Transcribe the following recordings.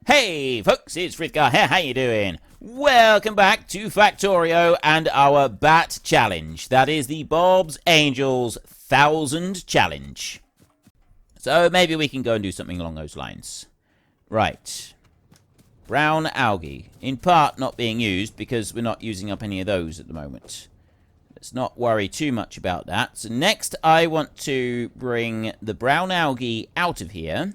Hey folks, it's Frithgar here, how you doing? Welcome back to Factorio and our Bat Challenge. That is the Bob's Angels 1000 Challenge. So maybe we can go and do something along those lines. Right. Brown algae. In part not being used because we're not using up any of those at the moment. Let's not worry too much about that. So next I want to bring the brown algae out of here.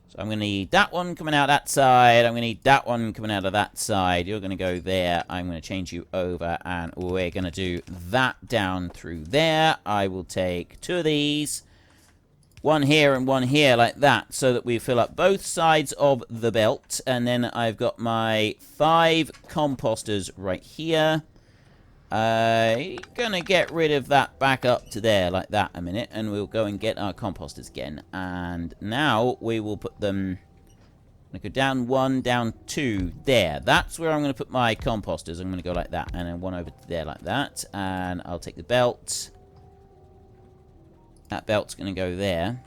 So I'm going to need that one coming out that side. I'm going to need that one coming out of that side. You're going to go there. I'm going to change you over. And we're going to do that down through there. I will take two of these. One here and one here like that. So that we fill up both sides of the belt. And then I've got my 5 composters right here. I'm going to get rid of that back up to there like that a minute, and we'll go and get our composters again. And now we will put them, I'm going to go down 1, down 2, there. That's where I'm going to put my composters. I'm going to go like that, and then one over to there like that. And I'll take the belt. That belt's going to go there.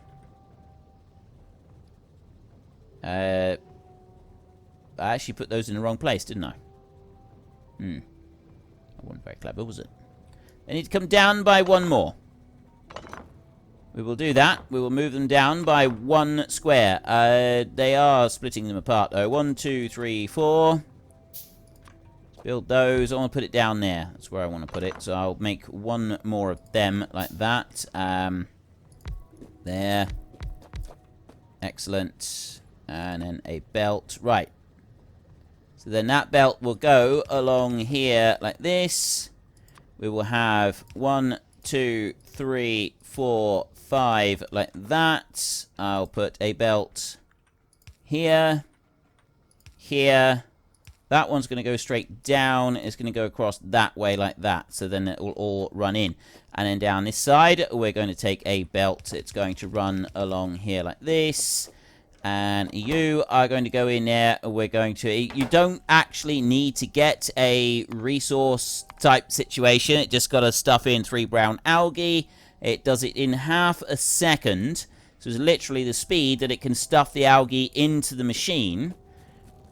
I actually put those in the wrong place, didn't I? Wasn't very clever, was it? They need to come down by 1 more. We will do that. We will move them down by 1 square. They are splitting them apart, though. 1, 2, 3, 4. Build those. I want to put it down there. That's where I want to put it. So I'll make 1 more of them like that. There. Excellent. And then a belt. Right. So then that belt will go along here like this. We will have 1, 2, 3, 4, 5 like that. I'll put a belt here, here. That one's going to go straight down. It's going to go across that way like that. So then it will all run in. And then down this side, we're going to take a belt. It's going to run along here like this. And you are going to go in there. We're going to... You don't actually need to get a resource type situation. It just got to stuff in 3 brown algae. It does it in half a second. So it's literally the speed that it can stuff the algae into the machine.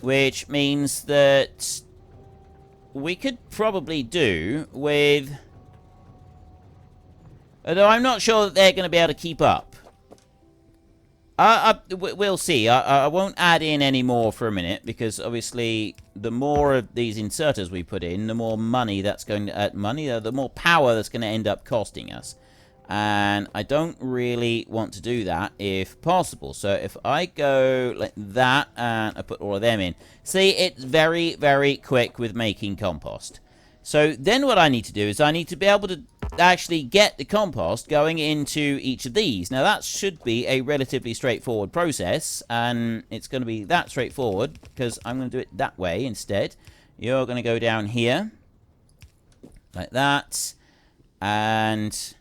Which means that we could probably do with... Although I'm not sure that they're going to be able to keep up. We'll see. I won't add in any more for a minute, because obviously the more of these inserters we put in, the more money that's going to... the more power that's going to end up costing us. And I don't really want to do that if possible. So if I go like that and I put all of them in. See, it's very, very quick with making compost. So then what I need to do is I need to be able to actually get the compost going into each of these. Now that should be a relatively straightforward process, and it's going to be that straightforward because I'm going to do it that way instead. You're going to go down here like that, and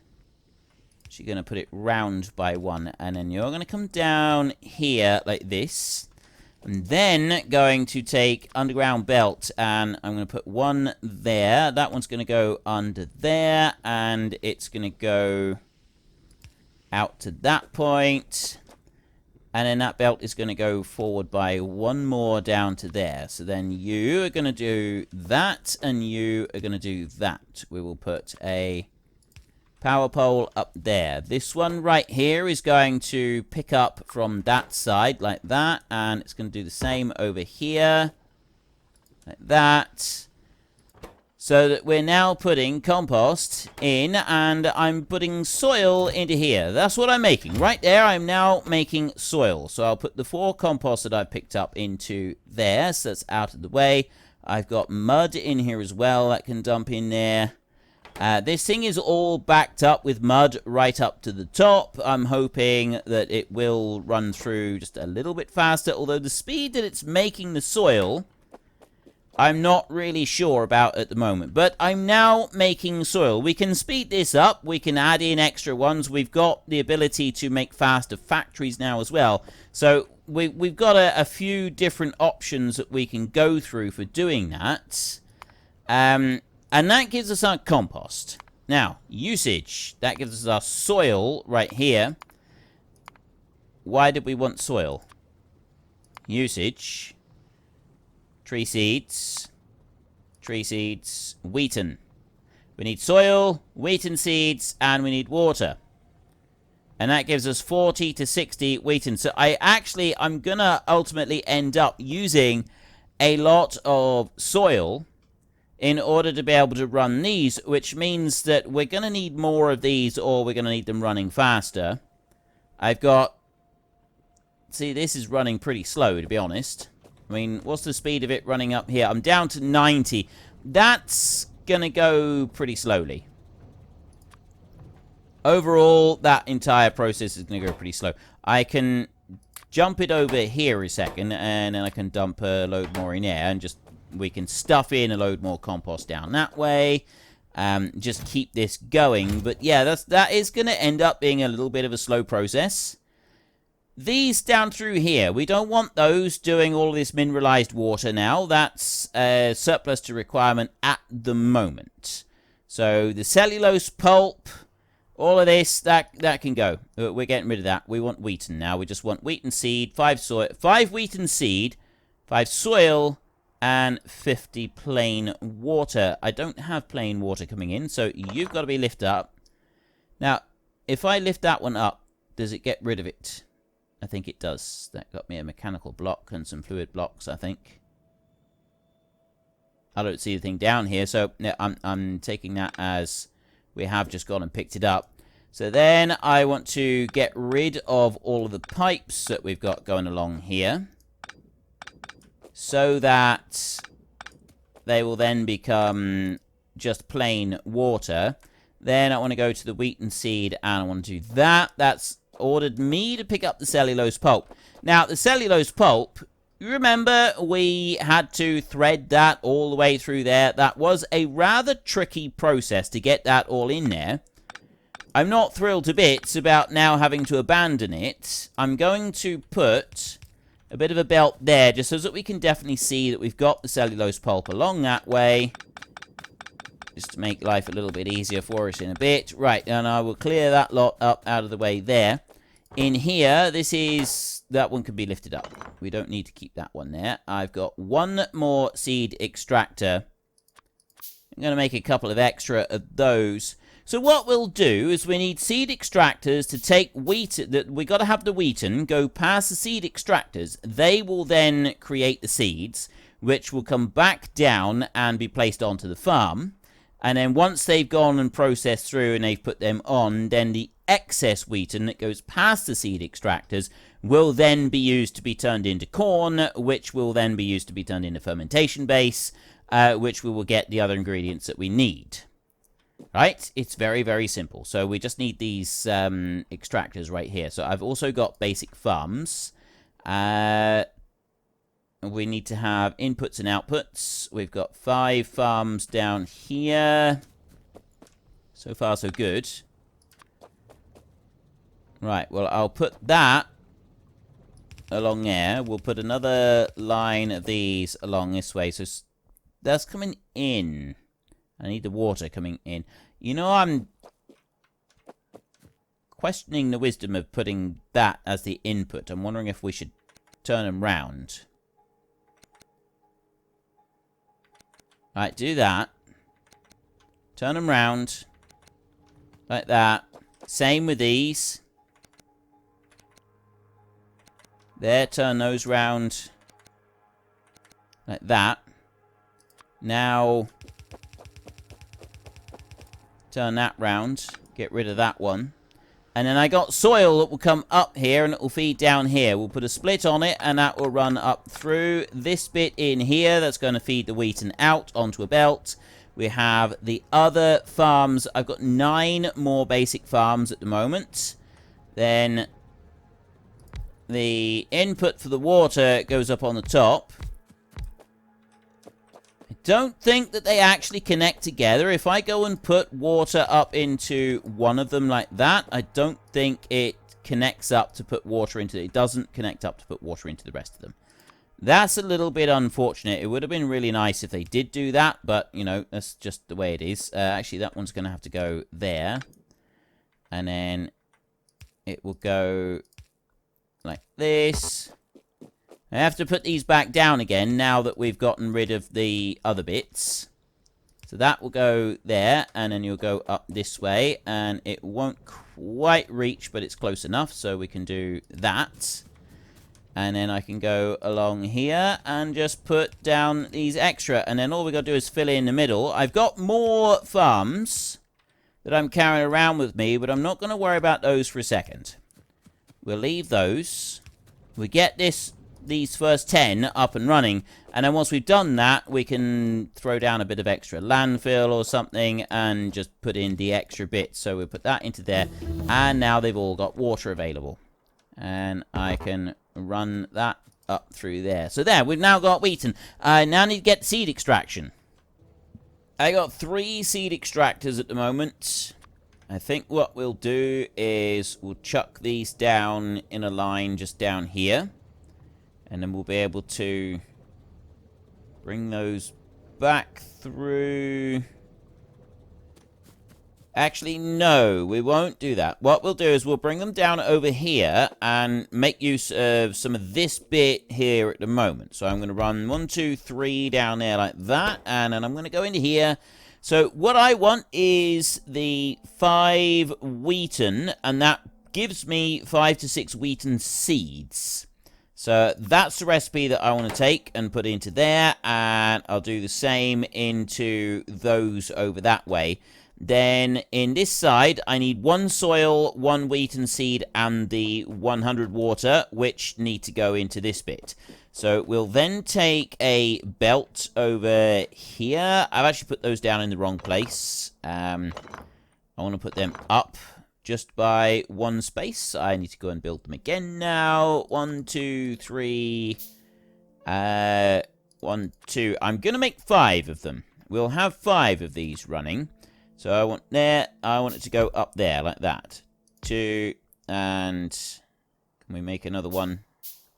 you're going to put it round by 1, and then you're going to come down here like this. And then going to take underground belt, and I'm going to put 1 there. That one's going to go under there, and it's going to go out to that point. And then that belt is going to go forward by 1 more down to there. So then you are going to do that, and you are going to do that. We will put a power pole up there. This one right here is going to pick up from that side like that, and it's going to do the same over here like that, so that we're now putting compost in, and I'm putting soil into here. That's what I'm making right there. I'm now making soil. So I'll put the 4 compost that I've picked up into there, so that's out of the way. I've got mud in here as well that can dump in there. This thing is all backed up with mud right up to the top. I'm hoping that it will run through just a little bit faster, although the speed that it's making the soil, I'm not really sure about at the moment. But I'm now making soil. We can speed this up. We can add in extra ones. We've got the ability to make faster factories now as well. So we've got a few different options that we can go through for doing that. And that gives us our compost. Now, usage. That gives us our soil right here. Why did we want soil? usage, tree seeds, Wheaton. We need soil, Wheaton seeds, and we need water. And that gives us 40 to 60 Wheaton. So I'm going to ultimately end up using a lot of soil in order to be able to run these, which means that we're going to need more of these, or we're going to need them running faster. I've got... See, this is running pretty slow, to be honest. I mean, what's the speed of it running up here? I'm down to 90. That's going to go pretty slowly. Overall, that entire process is going to go pretty slow. I can jump it over here a second, and then I can dump a load more in there, and just we can stuff in a load more compost down that way. Just keep this going. But yeah, that is going to end up being a little bit of a slow process. These down through here, we don't want those doing all this mineralized water now. That's surplus to requirement at the moment. So the cellulose pulp, all of this, that can go. We're getting rid of that. We want Wheaton now. We just want Wheaton seed, 5 Wheaton seed, 5 soil, and 50 plain water. I don't have plain water coming in, so you've got to be lifted up. Now, if I lift that one up, does it get rid of it? I think it does. That got me a mechanical block and some fluid blocks, I think. I don't see the thing down here, so yeah, I'm taking that as we have just gone and picked it up. So then I want to get rid of all of the pipes that we've got going along here, so that they will then become just plain water. Then I want to go to the Wheaton seed, and I want to do that. That's ordered me to pick up the cellulose pulp. Now, the cellulose pulp, you remember we had to thread that all the way through there. That was a rather tricky process to get that all in there. I'm not thrilled to bits about now having to abandon it. I'm going to put a bit of a belt there, just so that we can definitely see that we've got the cellulose pulp along that way. Just to make life a little bit easier for us in a bit. Right, and I will clear that lot up out of the way there. In here, that one can be lifted up. We don't need to keep that one there. I've got one more seed extractor. I'm going to make a couple of extra of those. So what we'll do is we need seed extractors to take Wheaton. We got to have the Wheaton go past the seed extractors. They will then create the seeds, which will come back down and be placed onto the farm. And then once they've gone and processed through and they've put them on, then the excess Wheaton that goes past the seed extractors will then be used to be turned into corn, which will then be used to be turned into fermentation base, which we will get the other ingredients that we need. Right? It's very, very simple. So we just need these extractors right here. So I've also got basic farms. We need to have inputs and outputs. We've got 5 farms down here. So far, so good. Right, well, I'll put that along there. We'll put another line of these along this way. So that's coming in. I need the water coming in. You know, I'm questioning the wisdom of putting that as the input. I'm wondering if we should turn them round. Right, do that. Turn them round. Like that. Same with these. There, turn those round. Like that. Now, turn that round. Get rid of that one. And then I got soil that will come up here and it will feed down here. We'll put a split on it and that will run up through this bit in here. That's going to feed the Wheaton out onto a belt. We have the other farms. I've got 9 more basic farms at the moment. Then the input for the water goes up on the top. I don't think that they actually connect together. If I go and put water up into one of them like that, I don't think it connects up to put water into it. It doesn't connect up to put water into the rest of them. That's a little bit unfortunate. It would have been really nice if they did do that, but, you know, that's just the way it is. Actually, that one's going to have to go there. And then it will go like this. I have to put these back down again now that we've gotten rid of the other bits. So that will go there, and then you'll go up this way, and it won't quite reach, but it's close enough, so we can do that. And then I can go along here and just put down these extra, and then all we got to do is fill in the middle. I've got more farms that I'm carrying around with me, but I'm not going to worry about those for a second. We'll leave those. We get these first 10 up and running, and then once we've done that, we can throw down a bit of extra landfill or something and just put in the extra bits. So we'll put that into there, and now they've all got water available, and I can run that up through there. So there, we've now got Wheaton. I now need to get seed extraction. I got 3 seed extractors at the moment. I think what we'll do is we'll chuck these down in a line just down here. And then we'll be able to bring those back through. Actually, no, we won't do that. What we'll do is we'll bring them down over here and make use of some of this bit here at the moment. So I'm going to run 1, 2, 3 down there like that. And then I'm going to go into here. So what I want is the 5 Wheaton, and that gives me 5 to 6 Wheaton seeds. So that's the recipe that I want to take and put into there, and I'll do the same into those over that way. Then in this side, I need 1 soil, 1 Wheaton seed, and the 100 water, which need to go into this bit. So we'll then take a belt over here. I've actually put those down in the wrong place. I want to put them up just by 1 space. I need to go and build them again now. 1, 2, 3. 1, 2. I'm going to make 5 of them. We'll have 5 of these running. So I want it to go up there like that. 2, and can we make another one?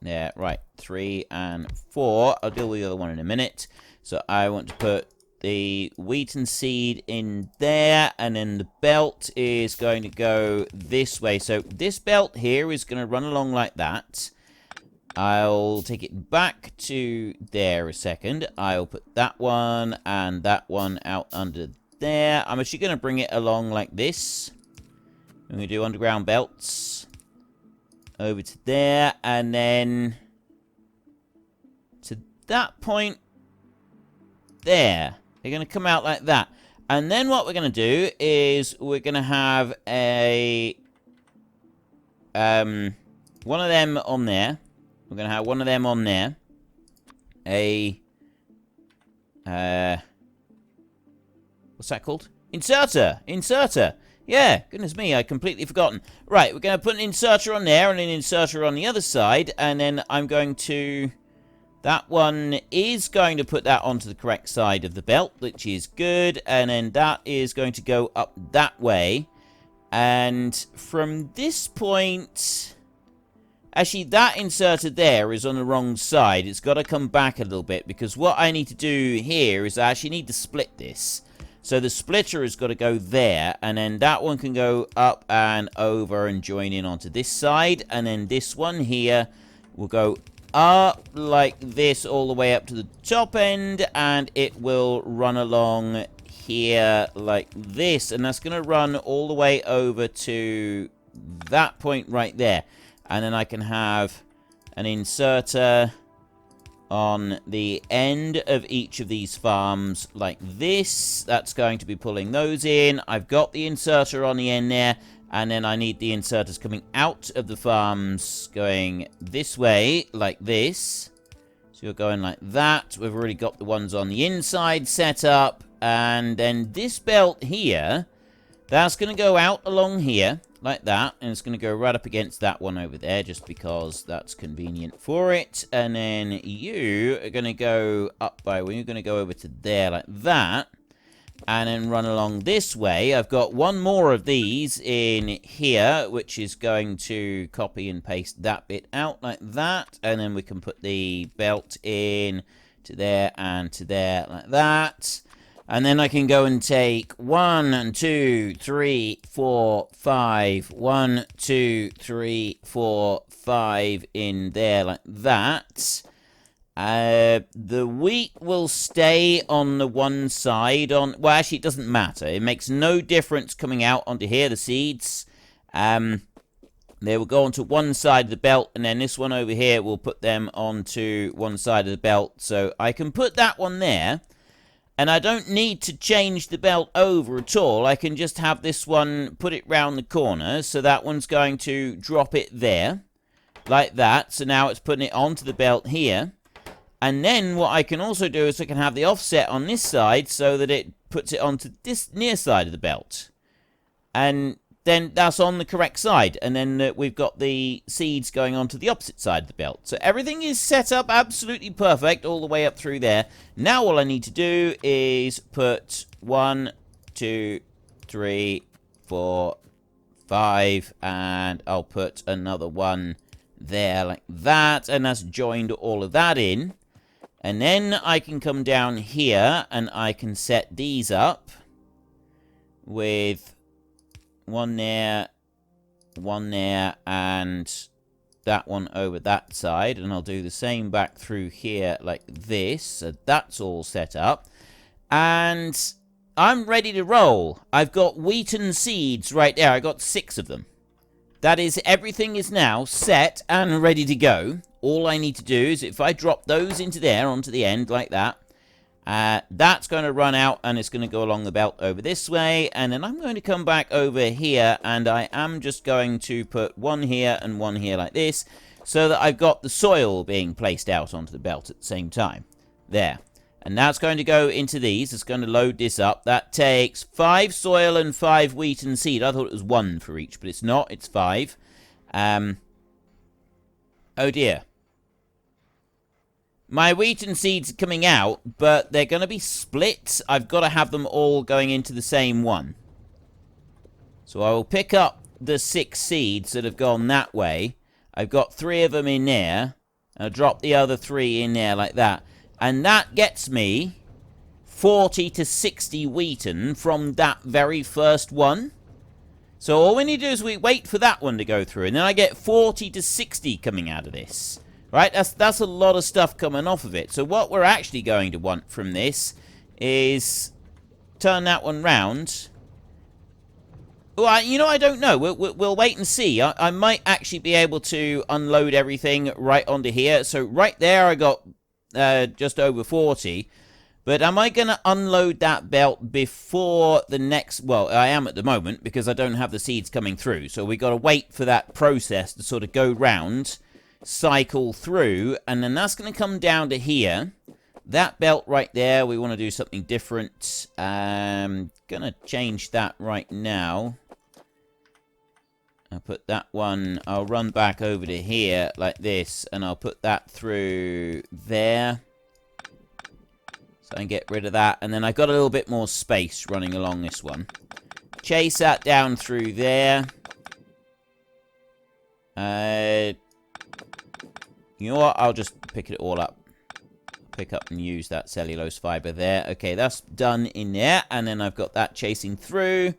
There, right. 3 and 4. I'll deal with the other one in a minute. So I want to put the Wheaton seed in there, and then the belt is going to go this way. So this belt here is going to run along like that. I'll take it back to there a second. I'll put that one and that one out under there. I'm actually going to bring it along like this. I'm going to do underground belts over to there, and then to that point there. They're going to come out like that. And then what we're going to do is we're going to have a one of them on there. We're going to have one of them on there. What's that called? Inserter. Inserter. Yeah, goodness me, I completely forgotten. Right, we're going to put an inserter on there and an inserter on the other side. And then I'm going to... That one is going to put that onto the correct side of the belt, which is good. And then that is going to go up that way. And from this point... Actually, that inserter there is on the wrong side. It's got to come back a little bit, because what I need to do here is I actually need to split this. So the splitter has got to go there, and then that one can go up and over and join in onto this side. And then this one here will go up like this all the way up to the top end, and it will run along here like this, and that's going to run all the way over to that point right there. And then I can have an inserter on the end of each of these farms like this. That's going to be pulling those in. I've got the inserter on the end there, and then I need the inserters coming out of the farms going this way like this. So you're going like that. We've already got the ones on the inside set up, and then this belt here, that's going to go out along here like that, and it's going to go right up against that one over there, just because that's convenient for it. And then you are going to go up by, well, you're going to go over to there like that, and then run along this way. I've got one more of these in here, which is going to copy and paste that bit out like that, and then we can put the belt in to there and to there like that. And then I can go and take 1, 2, 3, 4, 5. 1, 2, 3, 4, 5 in there like that. The wheat will stay on the one side. Well, actually, it doesn't matter. It makes no difference coming out onto here, the seeds. They will go onto one side of the belt, and then this one over here will put them onto one side of the belt. So I can put that one there. And I don't need to change the belt over at all. I can just have this one, put it round the corner. So that one's going to drop it there, like that. So now it's putting it onto the belt here. And then what I can also do is I can have the offset on this side so that it puts it onto this near side of the belt. And then that's on the correct side. And then we've got the seeds going onto the opposite side of the belt. So everything is set up absolutely perfect all the way up through there. Now all I need to do is put 1, 2, 3, 4, 5. And I'll put another one there like that. And that's joined all of that in. And then I can come down here and I can set these up with one there, and that one over that side. And I'll do the same back through here like this. So that's all set up. And I'm ready to roll. I've got Wheaton seeds right there. I got 6 of them. That is, everything is now set and ready to go. All I need to do is if I drop those into there, onto the end like that, that's going to run out and it's going to go along the belt over this way. And then I'm going to come back over here and I am just going to put one here and one here like this so that I've got the soil being placed out onto the belt at the same time. There. And now it's going to go into these. It's going to load this up. That takes 5 soil and 5 wheat and seed. I thought it was 1 for each, but it's not. It's 5. Oh dear. My wheat and seeds are coming out, but they're going to be split. I've got to have them all going into the same one. So I will pick up the 6 seeds that have gone that way. I've got 3 of them in there. I'll drop the other 3 in there like that. And that gets me 40 to 60 Wheaton from that very first one. So all we need to do is we wait for that one to go through. And then I get 40 to 60 coming out of this. Right, that's a lot of stuff coming off of it. So what we're actually going to want from this is turn that one round. Well, you know, I don't know. We'll wait and see. I might actually be able to unload everything right onto here. So right there I got just over 40. But am I going to unload that belt before the next... Well, I am at the moment because I don't have the seeds coming through. So we got to wait for that process to sort of go round, cycle through, and then that's going to come down to here. That belt right there, we want to do something different. Gonna change that right now. I'll put that one, I'll run back over to here like this, and I'll put that through there. So I can get rid of that, and then I've got a little bit more space running along this one. Chase that down through there. You know what? I'll just pick it all up. Pick up and use that cellulose fiber there. Okay, that's done in there. And then I've got that chasing through.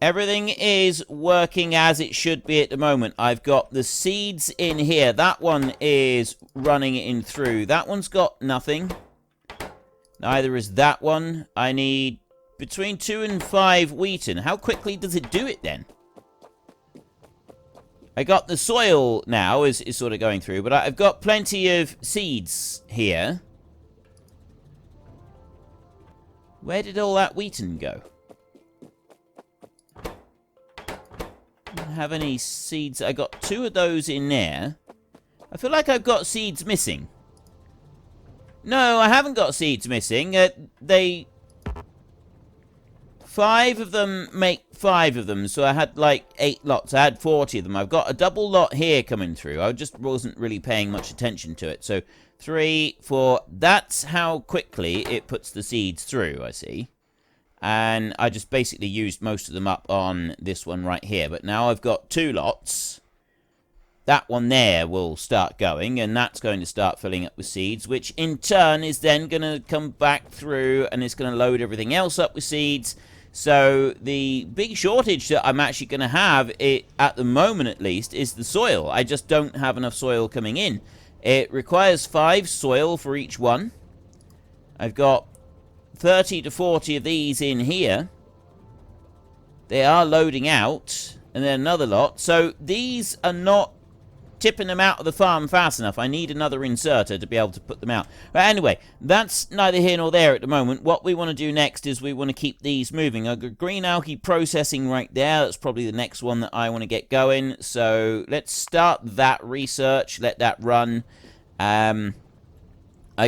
Everything is working as it should be at the moment. I've got the seeds in here. That one is running in through. That one's got nothing. Neither is that one. I need between 2 and 5 Wheaton. How quickly does it do it then? I got the soil now is sort of going through, but I've got plenty of seeds here. Where did all that Wheaton go? Don't have any seeds. I got 2 of those in there. I feel like I've got seeds missing. No, I haven't got seeds missing. 5 of them make 5 of them, so I had like 8 lots. I had 40 of them. I've got a double lot here coming through. I just wasn't really paying much attention to it. So 3, 4, that's how quickly it puts the seeds through, I see. And I just basically used most of them up on this one right here. But now I've got 2 lots. that one there will start going, and that's going to start filling up with seeds, which in turn is then going to come back through, and it's going to load everything else up with seeds. So the big shortage that I'm actually going to have, at the moment at least, is the soil. I just don't have enough soil coming in. It requires 5 soil for each one. I've got 30 to 40 of these in here. They are loading out, and then another lot. So these are not tipping them out of the farm fast enough. I need another inserter to be able to put them out. But anyway, that's neither here nor there at the moment. What we want to do next is we want to keep these moving. I've got green algae processing right there. That's probably the next one that I want to get going. So let's start that research. Let that run. I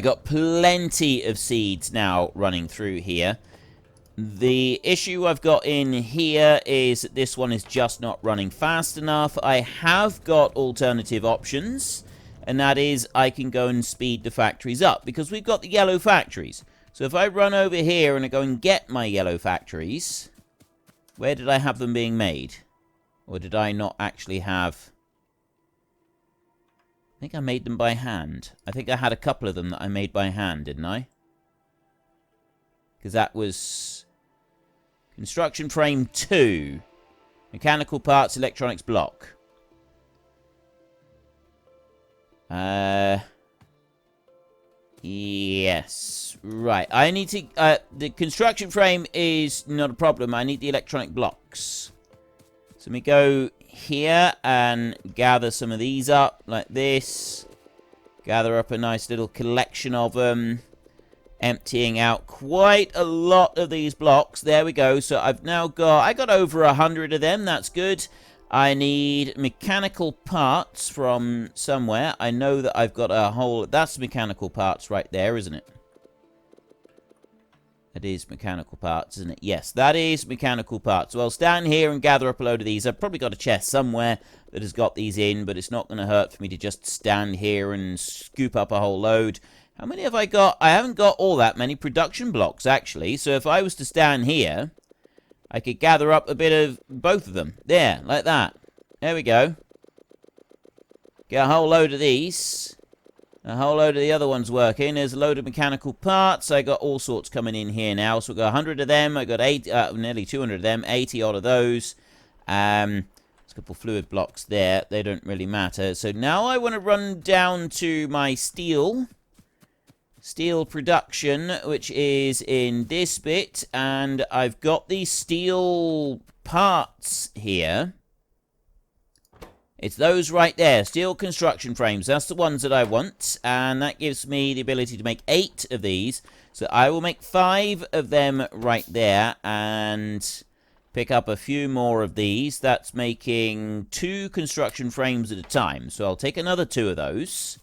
got plenty of seeds now running through here. The issue I've got in here is that this one is just not running fast enough. I have got alternative options, and that is I can go and speed the factories up, because we've got the yellow factories. So if I run over here and I go and get my yellow factories, where did I have them being made? Or did I not actually have... I think I made them by hand. I think I had a couple of them that I made by hand, didn't I? Because that was construction frame 2. Mechanical parts, electronics block. Yes. Right. I need to... the construction frame is not a problem. I need the electronic blocks. So let me go here and gather some of these up like this. Gather up a nice little collection of them. Emptying out quite a lot of these blocks. There we go. So I've now got... I got over 100 of them. That's good. I need mechanical parts from somewhere. I know that I've got a whole... That's mechanical parts right there, isn't it? That is mechanical parts, isn't it? Yes, that is mechanical parts. So I'll stand here and gather up a load of these. I've probably got a chest somewhere that has got these in, but it's not going to hurt for me to just stand here and scoop up a whole load. How many have I got? I haven't got all that many production blocks, actually. So if I was to stand here, I could gather up a bit of both of them. There, like that. There we go. Get a whole load of these. A whole load of the other ones working. There's a load of mechanical parts. I got all sorts coming in here now. So we've got 100 of them. I got nearly 200 of them. 80 odd of those. There's a couple fluid blocks there. They don't really matter. So now I want to run down to my steel. Steel production, which is in this bit. And I've got these steel parts here. It's those right there, steel construction frames. That's the ones that I want, and that gives me the ability to make 8 of these. So I will make 5 of them right there, and pick up a few more of these. That's making 2 construction frames at a time. So I'll take another 2 of those,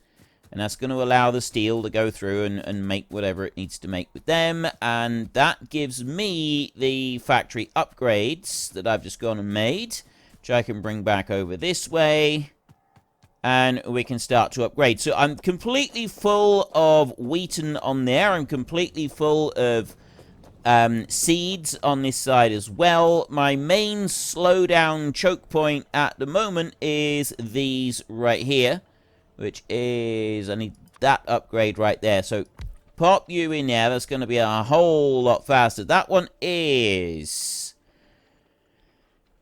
and that's going to allow the steel to go through and make whatever it needs to make with them. And that gives me the factory upgrades that I've just gone and made, which I can bring back over this way, and we can start to upgrade. So I'm completely full of Wheaton on there. I'm completely full of seeds on this side as well. My main slowdown choke point at the moment is these right here, which is, I need that upgrade right there. So pop you in there. That's going to be a whole lot faster. That one is...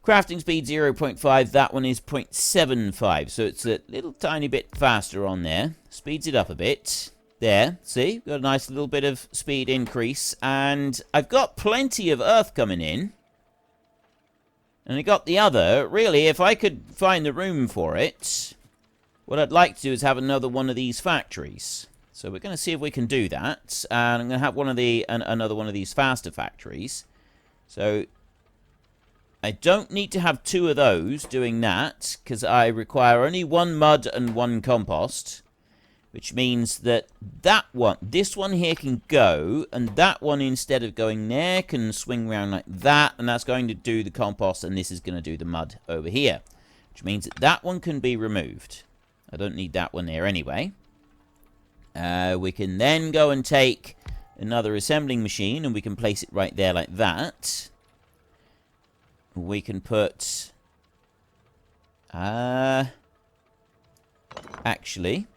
crafting speed 0.5, that one is 0.75, so it's a little tiny bit faster on there. Speeds it up a bit. There, see? Got a nice little bit of speed increase, and I've got plenty of earth coming in. And I got the other. Really, if I could find the room for it, what I'd like to do is have another one of these factories. So we're going to see if we can do that, and I'm going to have another one of these faster factories. So I don't need to have 2 of those doing that, because I require only 1 mud and 1 compost, which means that this one here can go, and that one, instead of going there, can swing around like that, and that's going to do the compost, and this is going to do the mud over here, which means that that one can be removed. I don't need that one there anyway. We can then go and take another assembling machine, and we can place it right there like that. We can put... actually,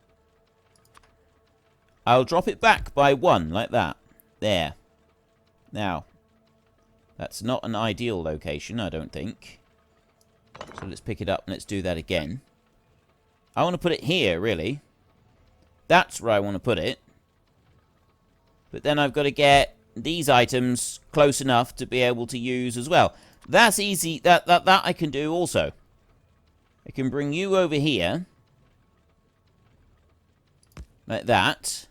I'll drop it back by 1, like that. There. Now, that's not an ideal location, I don't think. So let's pick it up and let's do that again. I want to put it here, really. That's where I want to put it. But then I've got to get these items close enough to be able to use as well. That's easy. That I can do also. I can bring you over here. Like that.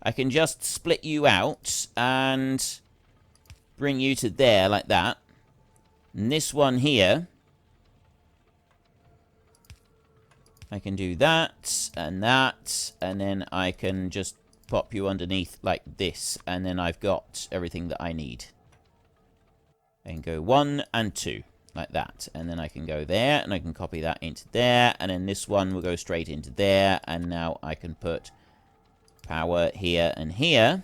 I can just split you out and bring you to there like that. And this one here, I can do that, and then I can just pop you underneath like this, and then I've got everything that I need. I can go 1 and 2, like that, and then I can go there, and I can copy that into there, and then this one will go straight into there, and now I can put power here and here,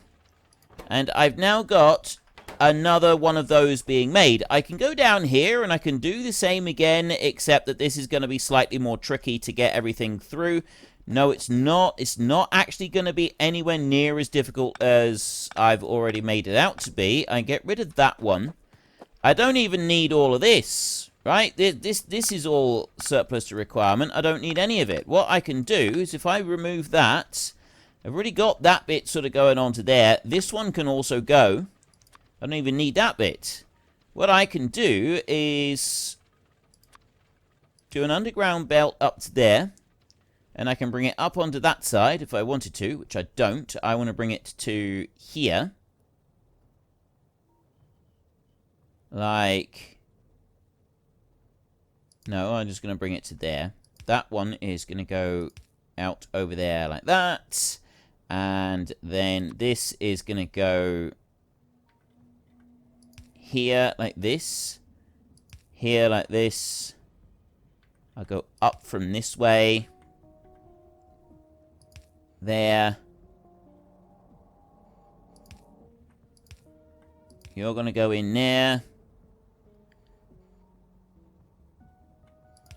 and I've now got another one of those being made. I can go down here and I can do the same again, except that this is going to be slightly more tricky to get everything through. No, it's not. It's not actually going to be anywhere near as difficult as I've already made it out to be. I get rid of that one. I don't even need all of this, right? This is all surplus to requirement. I don't need any of it. What I can do is if I remove that, I've already got that bit sort of going on to there. This one can also go. I don't even need that bit. What I can do is do an underground belt up to there. And I can bring it up onto that side if I wanted to, which I don't. I want to bring it to here. Like, no, I'm just going to bring it to there. That one is going to go out over there like that. And then this is going to go here like this. Here like this. I'll go up from this way. There. You're going to go in there.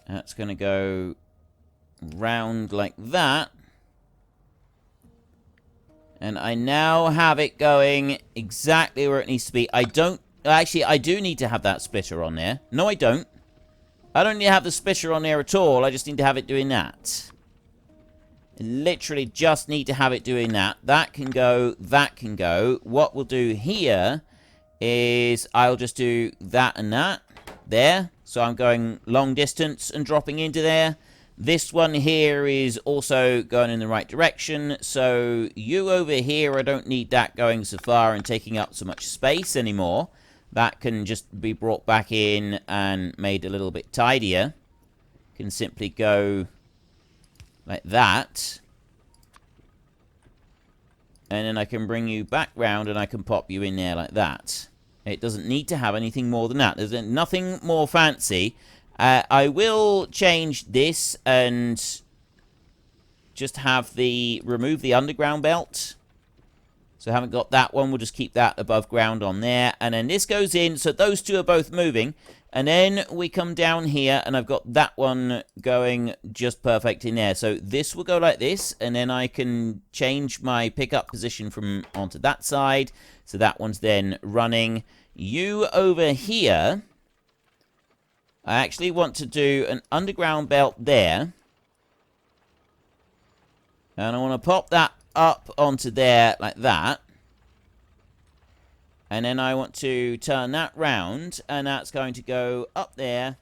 That's going to go round like that. And I now have it going exactly where it needs to be. I don't... Actually, I do need to have that splitter on there. No, I don't. I don't need to have the splitter on there at all. I just need to have it doing that. I literally just need to have it doing that. That can go. That can go. What we'll do here is I'll just do that and that. There. So I'm going long distance and dropping into there. This one here is also going in the right direction. So you over here, I don't need that going so far and taking up so much space anymore. That can just be brought back in and made a little bit tidier. Can simply go like that. And then I can bring you back round and I can pop you in there like that. It doesn't need to have anything more than that. There's nothing more fancy. I will change this and just have remove the underground belt. So I haven't got that one. We'll just keep that above ground on there. And then this goes in. So those two are both moving. And then we come down here and I've got that one going just perfect in there. So this will go like this. And then I can change my pickup position from onto that side. So that one's then running. You over here, I actually want to do an underground belt there. And I want to pop that up onto there like that. And then I want to turn that round. And that's going to go up there.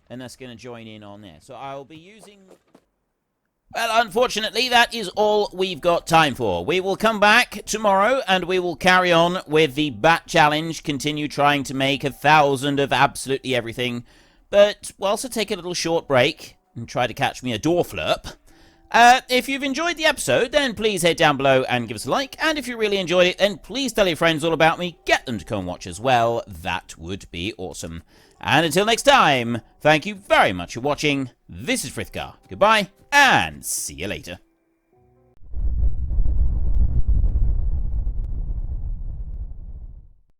And that's going to join in on there. So I'll be using... Well, unfortunately, that is all we've got time for. We will come back tomorrow and we will carry on with the Bat Challenge. Continue trying to make 1,000 of absolutely everything. But we'll also take a little short break and try to catch me a door flurp. If you've enjoyed the episode, then please head down below and give us a like. And if you really enjoyed it, then please tell your friends all about me. Get them to come watch as well. That would be awesome. And until next time, thank you very much for watching. This is Frithgar. Goodbye, and see you later.